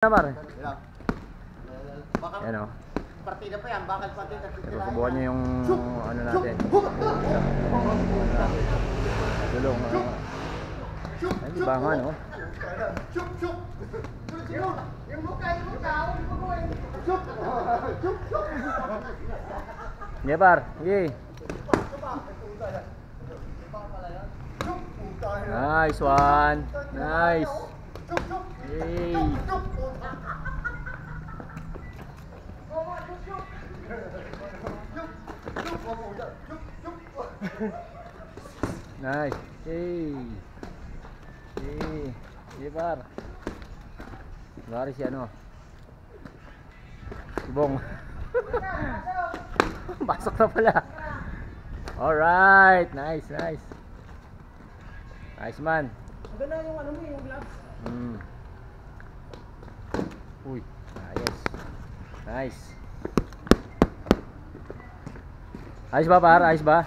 Naman. Bakal, Yan o. partida pa yan, bakal partida. Susubukan nyo yung ano natin. Tulong. Ay, di ba nga no? Nyebar, sige. Nice one. Nice. Yay. Nice. Yay. Yay. Nyebar. Lari si ano? Ibong. Pasok na pala. Alright. Nice, nice. Nice man. Maganda yung ano mo, yung gloves. Uy, ayos. Nice. Ayos ba par? Ayos ba?